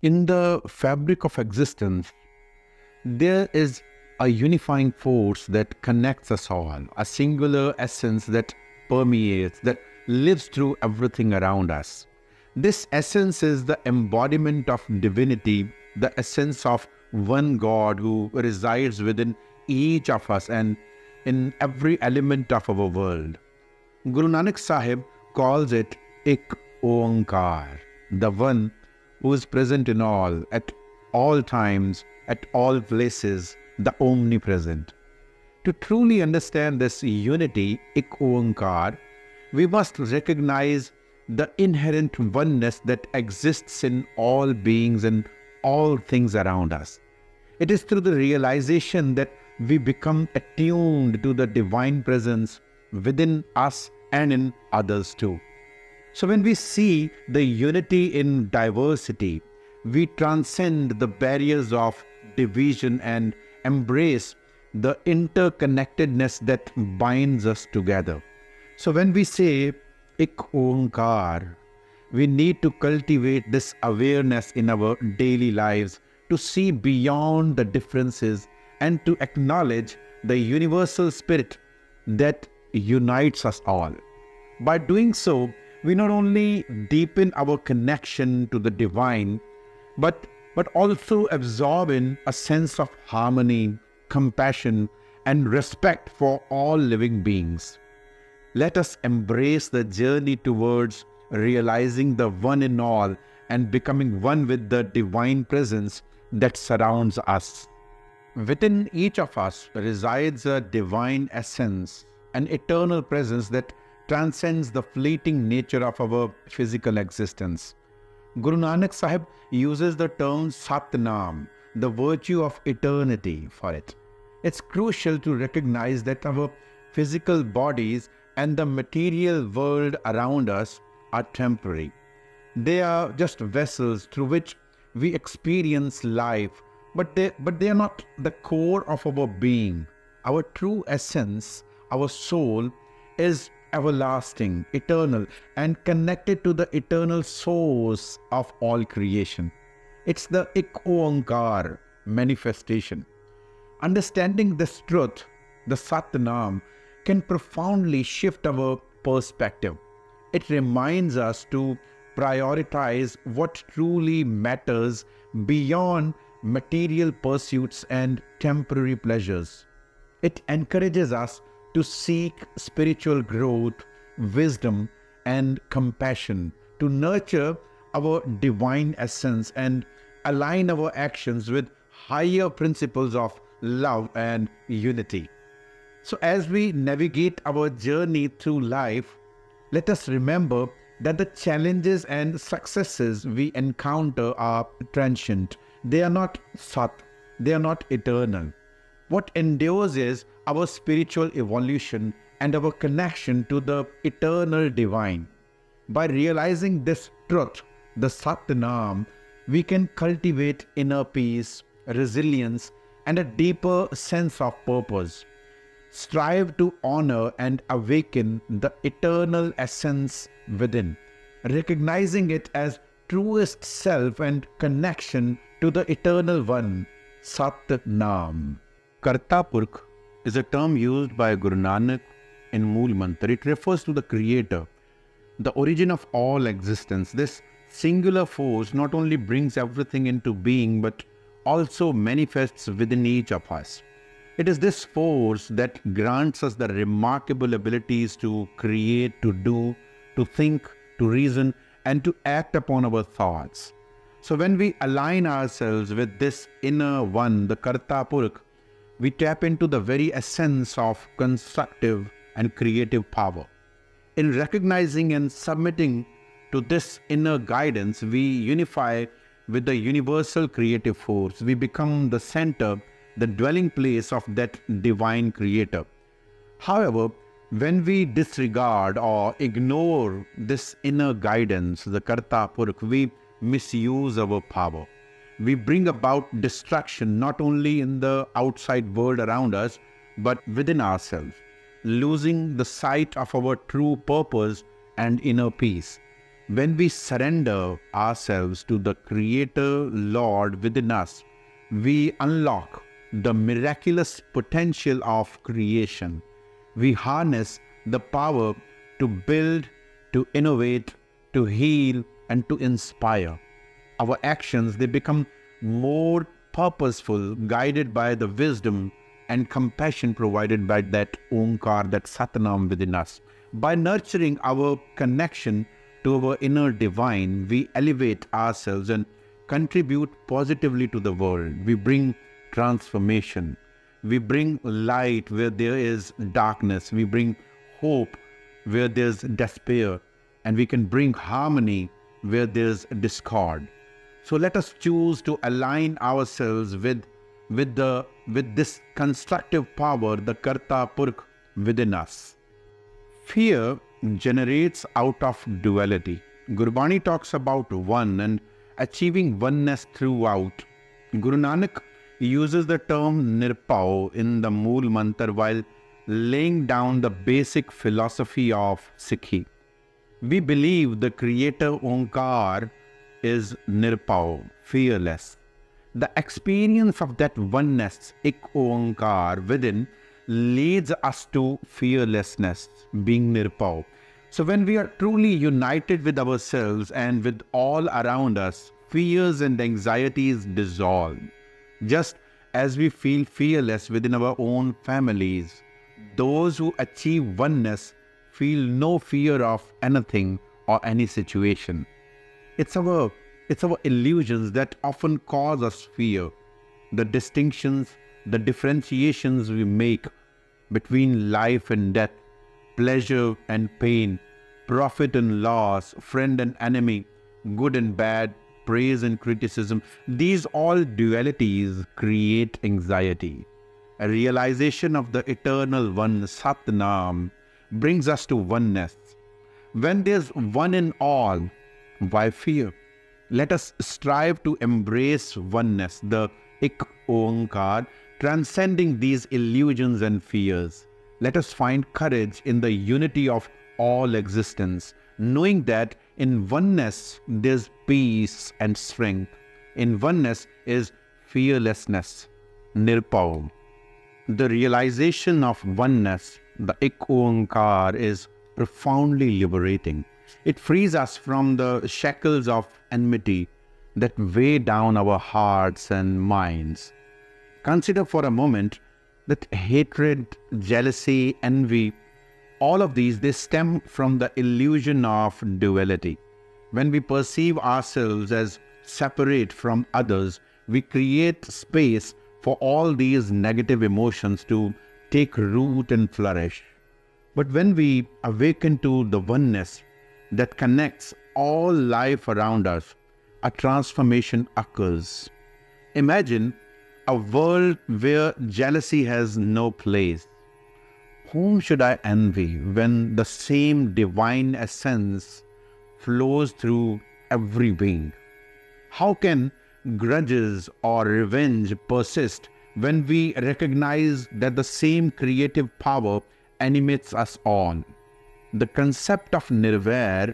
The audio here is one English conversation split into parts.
In the fabric of existence, there is a unifying force that connects us all, a singular essence that permeates, that lives through everything around us. This essence is the embodiment of divinity, the essence of one God who resides within each of us and in every element of our world. Guru Nanak Sahib calls it Ik Oankar, the one who is present in at all times, at all places, the omnipresent. To truly understand this unity, Ik Oankar, we must recognize the inherent oneness that exists in all beings and all things around us. It is through the realization that we become attuned to the divine presence within us and in others too. So when we see the unity in diversity, we transcend the barriers of division and embrace the interconnectedness that binds us together. So when we say Ik Oankar, we need to cultivate this awareness in our daily lives to see beyond the differences and to acknowledge the universal spirit that unites us all. By doing so, we not only deepen our connection to the divine, but also absorb in a sense of harmony, compassion, and respect for all living beings. Let us embrace the journey towards realizing the one in all and becoming one with the divine presence that surrounds us. Within each of us resides a divine essence, an eternal presence that transcends the fleeting nature of our physical existence. Guru Nanak Sahib uses the term Naam, the virtue of eternity, for it. It's crucial to recognize that our physical bodies and the material world around us are temporary. They are just vessels through which we experience life, but they are not the core of our being. Our true essence, our soul, is everlasting, eternal, and connected to the eternal source of all creation. It's the Ik Oankar manifestation. Understanding this truth, the Naam, can profoundly shift our perspective. It reminds us to prioritize what truly matters beyond material pursuits and temporary pleasures. It encourages us to seek spiritual growth, wisdom, and compassion, to nurture our divine essence and align our actions with higher principles of love and unity. So as we navigate our journey through life, let us remember that the challenges and successes we encounter are transient. They are not Sat, they are not eternal. What endures is our spiritual evolution and our connection to the eternal divine. By realizing this truth, the Naam, we can cultivate inner peace, resilience, and a deeper sense of purpose. Strive to honor and awaken the eternal essence within, recognizing it as truest self and connection to the Eternal One, Naam. Karta Purakh is a term used by Guru Nanak in Mool Mantar. It refers to the Creator, the origin of all existence. This singular force not only brings everything into being, but also manifests within each of us. It is this force that grants us the remarkable abilities to create, to do, to think, to reason, and to act upon our thoughts. So when we align ourselves with this inner one, the Karta Purakh, we tap into the very essence of constructive and creative power. In recognizing and submitting to this inner guidance, we unify with the universal creative force. We become the center, the dwelling place of that divine creator. However, when we disregard or ignore this inner guidance, the Karta Purakh, we misuse our power. We bring about destruction not only in the outside world around us, but within ourselves, losing the sight of our true purpose and inner peace. When we surrender ourselves to the Creator Lord within us, we unlock the miraculous potential of creation. We harness the power to build, to innovate, to heal, and to inspire. Our actions, they become more purposeful, guided by the wisdom and compassion provided by that Oankar, that Satnam within us. By nurturing our connection to our inner divine, we elevate ourselves and contribute positively to the world. We bring transformation. We bring light where there is darkness. We bring hope where there's despair. And we can bring harmony where there's discord. So let us choose to align ourselves with this constructive power, the Karta Purakh within us. Fear generates out of duality. Gurbani talks about one and achieving oneness throughout. Guru Nanak uses the term Nirbhao in the Mool Mantar while laying down the basic philosophy of Sikhi. We believe the Creator Oankar is Nirbhao, fearless. The experience of that oneness, Ik Oankar, within leads us to fearlessness, being Nirbhao. So when we are truly united with ourselves and with all around us, fears and anxieties dissolve. Just as we feel fearless within our own families, those who achieve oneness feel no fear of anything or any situation. It's our illusions that often cause us fear. The distinctions, the differentiations we make between life and death, pleasure and pain, profit and loss, friend and enemy, good and bad, praise and criticism, these all dualities create anxiety. A realization of the eternal one, Sat Naam, brings us to oneness. When there's one in all, why fear? Let us strive to embrace oneness, the Ik Oankar, transcending these illusions and fears. Let us find courage in the unity of all existence, knowing that in oneness there's peace and strength. In oneness is fearlessness, Nirbhao. The realization of oneness, the Ik Oankar, is profoundly liberating. It frees us from the shackles of enmity that weigh down our hearts and minds. Consider for a moment that hatred, jealousy, envy, all of these, they stem from the illusion of duality. When we perceive ourselves as separate from others, we create space for all these negative emotions to take root and flourish. But when we awaken to the oneness that connects all life around us, a transformation occurs. Imagine a world where jealousy has no place. Whom should I envy when the same divine essence flows through every being? How can grudges or revenge persist when we recognize that the same creative power animates us all? The concept of Nirvair,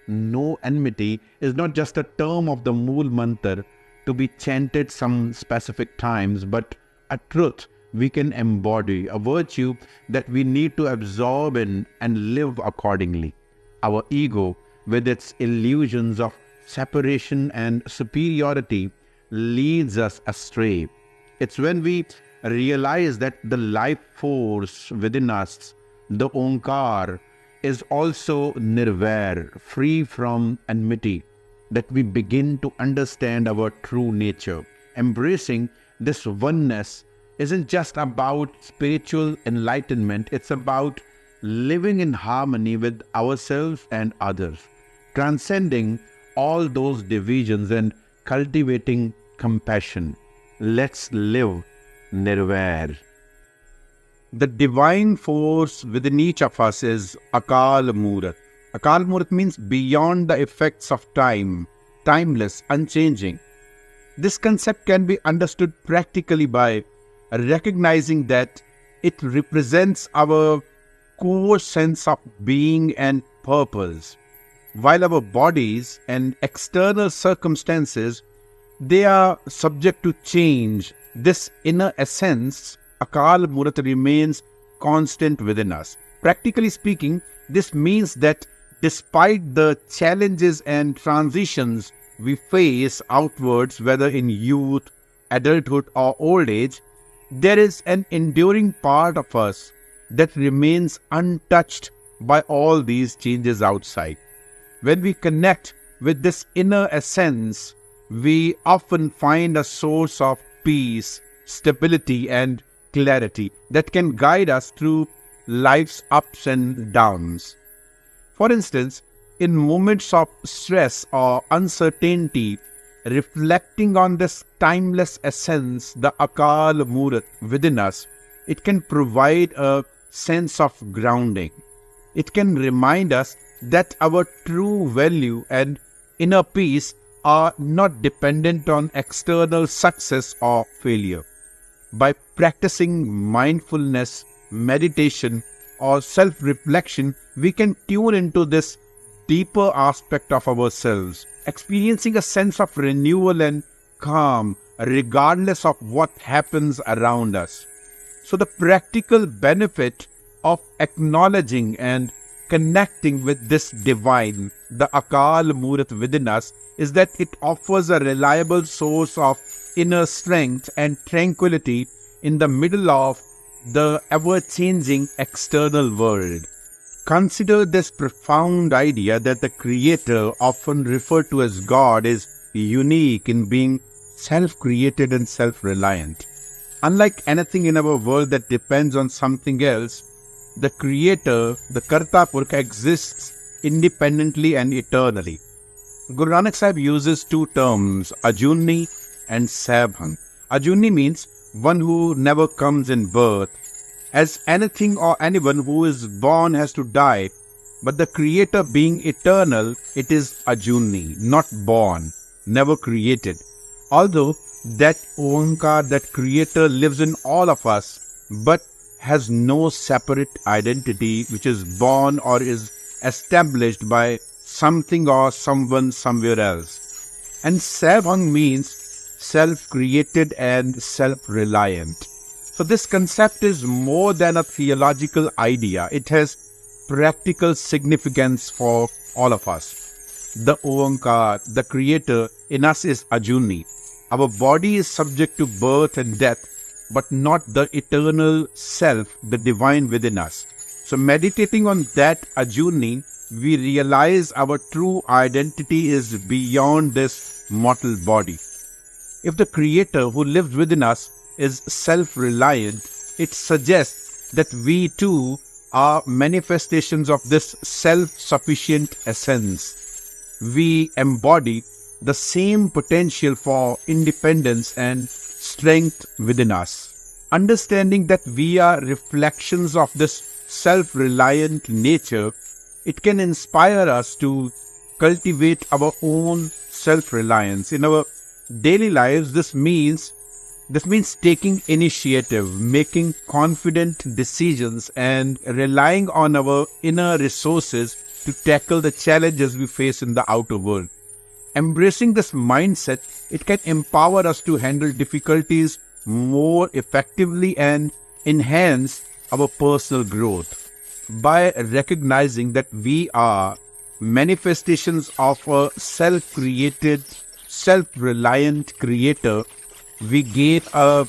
no enmity, is not just a term of the Mool Mantar to be chanted some specific times, but a truth we can embody, a virtue that we need to absorb in and live accordingly. Our ego, with its illusions of separation and superiority, leads us astray. It's when we realize that the life force within us, the Oankar, is also Nirvair, free from enmity, that we begin to understand our true nature. Embracing this oneness isn't just about spiritual enlightenment, it's about living in harmony with ourselves and others, transcending all those divisions and cultivating compassion. Let's live Nirvair. The divine force within each of us is Akaal Moorat. Akaal Moorat means beyond the effects of time, timeless, unchanging. This concept can be understood practically by recognizing that it represents our core sense of being and purpose. While our bodies and external circumstances, they are subject to change, this inner essence, Akaal Moorat, remains constant within us. Practically speaking, this means that despite the challenges and transitions we face outwards, whether in youth, adulthood, or old age, there is an enduring part of us that remains untouched by all these changes outside. When we connect with this inner essence, we often find a source of peace, stability, and clarity that can guide us through life's ups and downs. For instance, in moments of stress or uncertainty, reflecting on this timeless essence, the Akaal Moorat within us, it can provide a sense of grounding. It can remind us that our true value and inner peace are not dependent on external success or failure. By practicing mindfulness, meditation, or self-reflection, we can tune into this deeper aspect of ourselves, experiencing a sense of renewal and calm regardless of what happens around us. So the practical benefit of acknowledging and connecting with this divine, the Akaal Moorat within us, is that it offers a reliable source of inner strength and tranquility in the middle of the ever-changing external world. Consider this profound idea that the Creator, often referred to as God, is unique in being self-created and self-reliant. Unlike anything in our world that depends on something else, the Creator, the Karta Purakh, exists independently and eternally. Guru Nanak Sahib uses two terms, Ajuni and Saibhang. Ajuni means one who never comes in birth, as anything or anyone who is born has to die. But the Creator being eternal, it is Ajuni, not born, never created. Although that Oankar, that Creator, lives in all of us, but has no separate identity which is born or is established by something or someone somewhere else. And Saibhang means self-created and self-reliant. So this concept is more than a theological idea. It has practical significance for all of us. The Oankar, the Creator in us, is Ajuni. Our body is subject to birth and death, but not the eternal self, the divine within us. So meditating on that Ajuni, we realize our true identity is beyond this mortal body. If the Creator who lives within us is self-reliant, it suggests that we too are manifestations of this self-sufficient essence. We embody the same potential for independence and strength within us. Understanding that we are reflections of this self-reliant nature, it can inspire us to cultivate our own self-reliance. In our daily lives, this means taking initiative, making confident decisions, and relying on our inner resources to tackle the challenges we face in the outer world. Embracing this mindset, it can empower us to handle difficulties more effectively and enhance our personal growth. By recognizing that we are manifestations of a self-created, self-reliant Creator, we gain a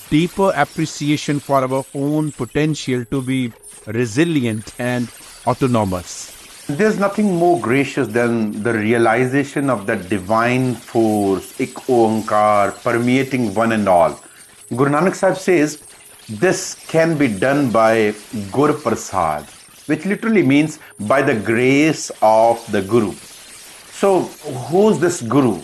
deeper appreciation for our own potential to be resilient and autonomous. There's nothing more gracious than the realization of that divine force, Ik Oankar, permeating one and all. Guru Nanak Sahib says, this can be done by Gur Prasad, which literally means by the grace of the Guru. So, who's this Guru?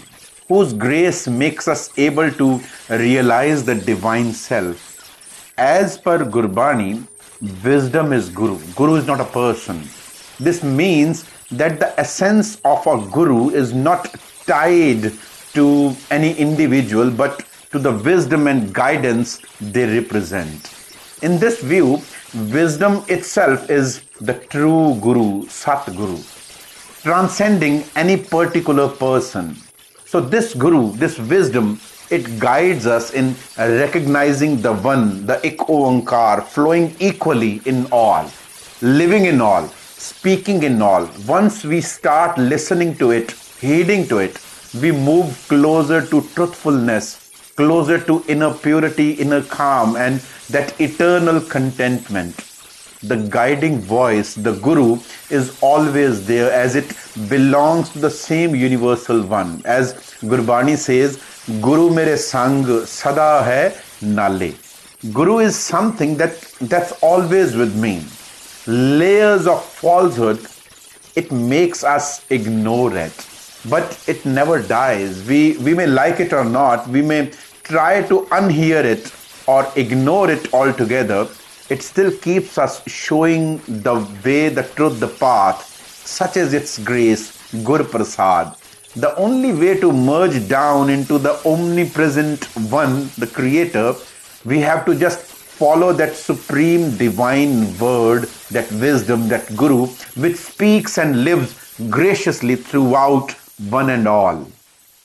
Whose grace makes us able to realize the divine self? As per Gurbani, wisdom is Guru. Guru is not a person. This means that the essence of a Guru is not tied to any individual, but to the wisdom and guidance they represent. In this view, wisdom itself is the true Guru, Sat Guru. transcending any particular person. So this Guru, this wisdom, it guides us in recognizing the One, the Ik Oankar, flowing equally in all, living in all, speaking in all. Once we start listening to it, heeding to it, we move closer to truthfulness, closer to inner purity, inner calm, and that eternal contentment. The guiding voice, the Guru, is always there as it belongs to the same universal one. As Gurbani says, Guru mere sang sada hai nale. Guru is something that's always with me. Layers of falsehood, it makes us ignore it. But it never dies. We may like it or not, we may try to unhear it or ignore it altogether. It still keeps us showing the way, the truth, the path, such as its grace, Gur Prasad. The only way to merge down into the omnipresent One, the Creator, we have to just follow that supreme divine word, that wisdom, that Guru, which speaks and lives graciously throughout one and all.